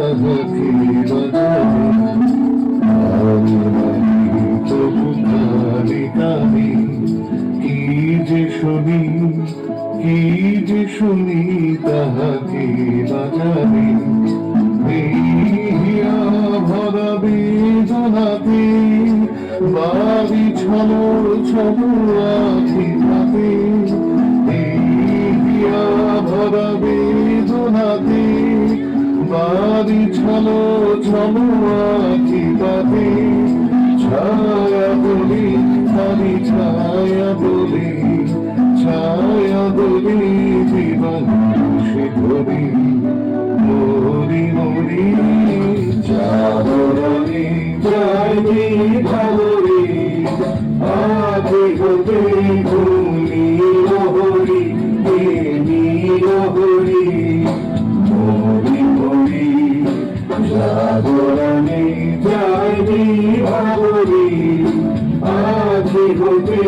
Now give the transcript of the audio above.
তাহাকে বাজাবে আমি তবু কানে কানে কি যে শুনি কি যে শুনি তাহাকে বাজাবে হিয়া ভরা বেদনাতে বাড়ি ছলো ছলো আখি ভাবে হিয়া ভরা বেদনাতে বাড়ি ছলো ছলো আখি ভাবে ছায়া বলি খালি ছায়া বলি ছায়া বলি জীবন সে ধরি মরি মরি জাগরণে যাইনি ভাবরি আধে গোটে ভূমি রহরি প্রেমী রহরি মরি মরি জাগরণে যাইনি ভাবরি আধে গোটে